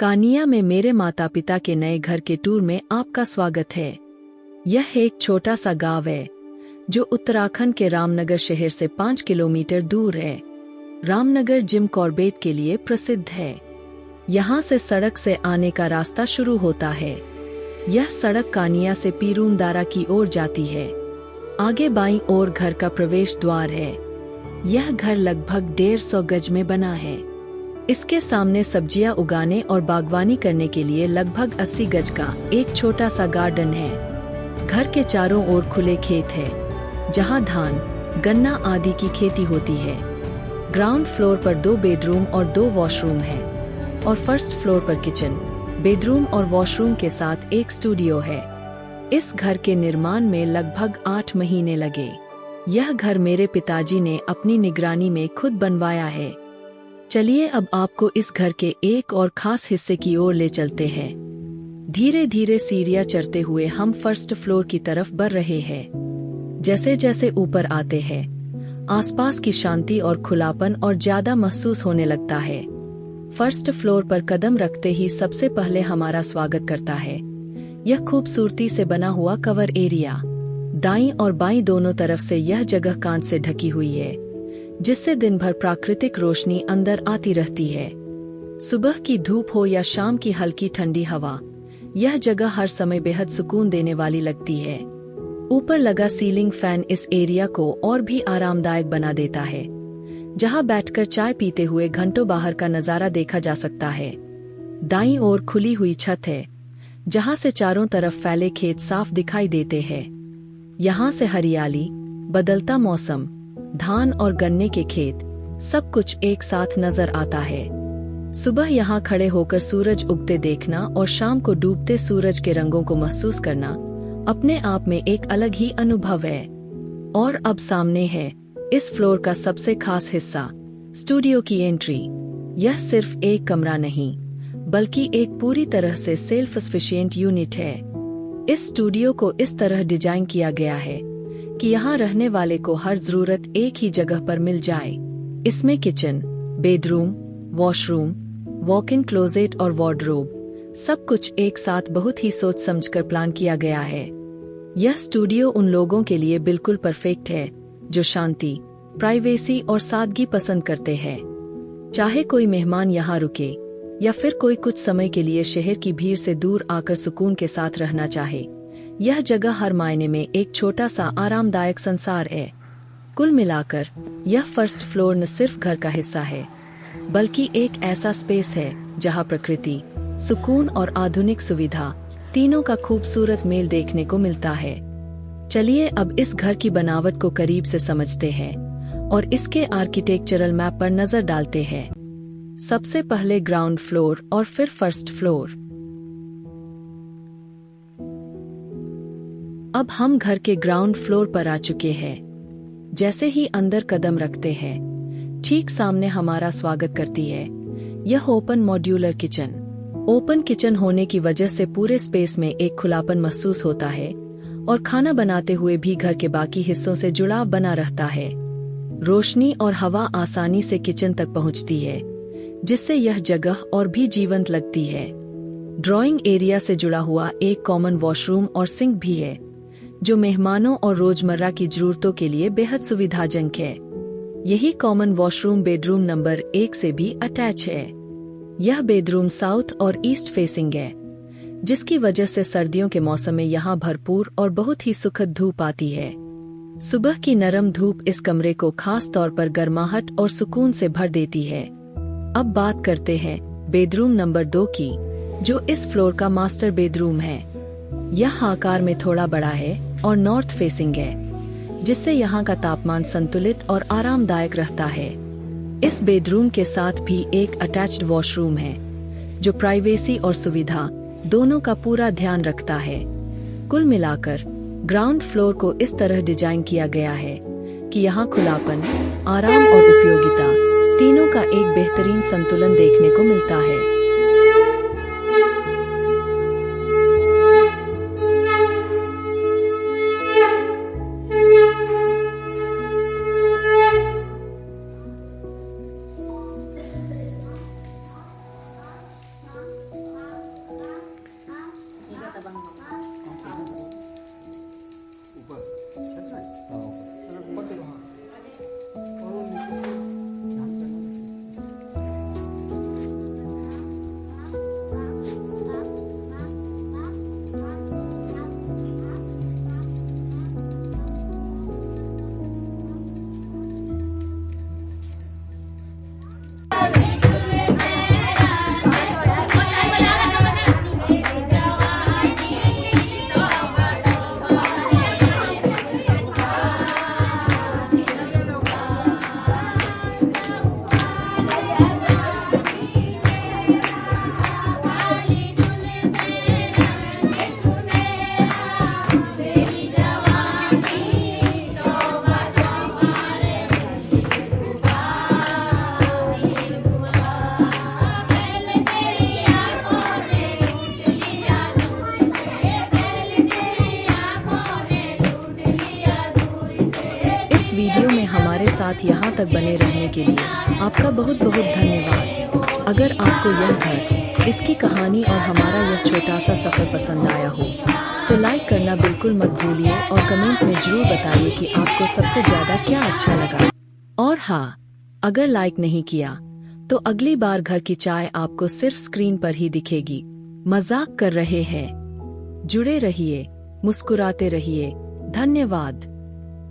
कानिया में मेरे माता पिता के नए घर के टूर में आपका स्वागत है। यह एक छोटा सा गांव है जो उत्तराखंड के रामनगर शहर से 5 किलोमीटर दूर है। रामनगर जिम कॉर्बेट के लिए प्रसिद्ध है। यहाँ से सड़क से आने का रास्ता शुरू होता है। यह सड़क कानिया से पीरूमदारा की ओर जाती है। आगे बाईं ओर घर का प्रवेश द्वार है। यह घर लगभग 150 गज में बना है। इसके सामने सब्जियां उगाने और बागवानी करने के लिए लगभग 80 गज का एक छोटा सा गार्डन है। घर के चारों ओर खुले खेत है जहां धान, गन्ना आदि की खेती होती है। ग्राउंड फ्लोर पर 2 बेडरूम और 2 वॉशरूम है और फर्स्ट फ्लोर पर किचन, बेडरूम और वॉशरूम के साथ एक स्टूडियो है। इस घर के निर्माण में लगभग 8 महीने लगे। यह घर मेरे पिताजी ने अपनी निगरानी में खुद बनवाया है। चलिए अब आपको इस घर के एक और खास हिस्से की ओर ले चलते हैं। धीरे धीरे सीढ़ियां चढ़ते हुए हम फर्स्ट फ्लोर की तरफ बढ़ रहे हैं। जैसे जैसे ऊपर आते हैं, आसपास की शांति और खुलापन और ज्यादा महसूस होने लगता है। फर्स्ट फ्लोर पर कदम रखते ही सबसे पहले हमारा स्वागत करता है यह खूबसूरती से बना हुआ कवर एरिया। दाईं और बाईं दोनों तरफ से यह जगह कांच से ढकी हुई है, जिससे दिन भर प्राकृतिक रोशनी अंदर आती रहती है। सुबह की धूप हो या शाम की हल्की ठंडी हवा, यह जगह हर समय बेहद सुकून देने वाली लगती है। ऊपर लगा सीलिंग फैन इस एरिया को और भी आरामदायक बना देता है, जहां बैठकर चाय पीते हुए घंटों बाहर का नजारा देखा जा सकता है। दाईं ओर खुली हुई छत है, जहां से चारों तरफ फैले खेत साफ दिखाई देते हैं। यहाँ से हरियाली, बदलता मौसम, धान और गन्ने के खेत, सब कुछ एक साथ नजर आता है। सुबह यहाँ खड़े होकर सूरज उगते देखना और शाम को डूबते सूरज के रंगों को महसूस करना अपने आप में एक अलग ही अनुभव है। और अब सामने है इस फ्लोर का सबसे खास हिस्सा, स्टूडियो की एंट्री। यह सिर्फ एक कमरा नहीं, बल्कि एक पूरी तरह से सेल्फ सफिशिएंट यूनिट है। इस स्टूडियो को इस तरह डिजाइन किया गया है कि यहाँ रहने वाले को हर जरूरत एक ही जगह पर मिल जाए। इसमें kitchen, bedroom, washroom, walk in closet और वार्डरोब, सब कुछ एक साथ बहुत ही सोच समझकर प्लान किया गया है। यह स्टूडियो उन लोगों के लिए बिल्कुल परफेक्ट है जो शांति, प्राइवेसी और सादगी पसंद करते हैं। चाहे कोई मेहमान यहाँ रुके या फिर कोई कुछ समय के लिए शहर की भीड़ से दूर आकर सुकून के साथ रहना चाहे, यह जगह हर मायने में एक छोटा सा आरामदायक संसार है। कुल मिलाकर यह फर्स्ट फ्लोर न सिर्फ घर का हिस्सा है, बल्कि एक ऐसा स्पेस है जहां प्रकृति, सुकून और आधुनिक सुविधा तीनों का खूबसूरत मेल देखने को मिलता है। चलिए अब इस घर की बनावट को करीब से समझते हैं और इसके आर्किटेक्चरल मैप पर नजर डालते हैं। सबसे पहले ग्राउंड फ्लोर और फिर फर्स्ट फ्लोर। अब हम घर के ग्राउंड फ्लोर पर आ चुके हैं। जैसे ही अंदर कदम रखते हैं, ठीक सामने हमारा स्वागत करती है यह open modular kitchen. Open kitchen होने की वजह से पूरे स्पेस में एक खुलापन महसूस होता है और खाना बनाते हुए भी घर के बाकी हिस्सों से जुड़ाव बना रहता है। रोशनी और हवा आसानी से किचन तक पहुंचती है, जिससे यह जगह और भी जीवंत लगती है। ड्राइंग एरिया से जुड़ा हुआ एक कॉमन वॉशरूम और सिंक भी है, जो मेहमानों और रोजमर्रा की जरूरतों के लिए बेहद सुविधाजनक है। यही कॉमन वॉशरूम बेडरूम नंबर 1 से भी अटैच है। यह बेडरूम साउथ और ईस्ट फेसिंग है, जिसकी वजह से सर्दियों के मौसम में यहाँ भरपूर और बहुत ही सुखद धूप आती है। सुबह की नरम धूप इस कमरे को खास तौर पर गर्माहट और सुकून से भर देती है। अब बात करते हैं बेडरूम नंबर 2 की, जो इस फ्लोर का मास्टर बेडरूम है। यह आकार में थोड़ा बड़ा है और नॉर्थ फेसिंग है, जिससे यहाँ का तापमान संतुलित और आरामदायक रहता है। इस बेडरूम के साथ भी एक अटैच्ड वॉशरूम है, जो प्राइवेसी और सुविधा दोनों का पूरा ध्यान रखता है। कुल मिलाकर ग्राउंड फ्लोर को इस तरह डिजाइन किया गया है कि यहाँ खुलापन, आराम और उपयोगिता तीनों का एक बेहतरीन संतुलन देखने को मिलता है। में हमारे साथ यहाँ तक बने रहने के लिए आपका बहुत बहुत धन्यवाद। अगर आपको यह घर, इसकी कहानी और हमारा यह छोटा सा सफ़र पसंद आया हो तो लाइक करना बिल्कुल मत भूलिए और कमेंट में जरूर बताइए कि आपको सबसे ज़्यादा क्या अच्छा लगा। और हाँ, अगर लाइक नहीं किया तो अगली बार घर की चाय आपको सिर्फ स्क्रीन पर ही दिखेगी। मजाक कर रहे हैं। जुड़े रहिए, मुस्कुराते रहिए। धन्यवाद।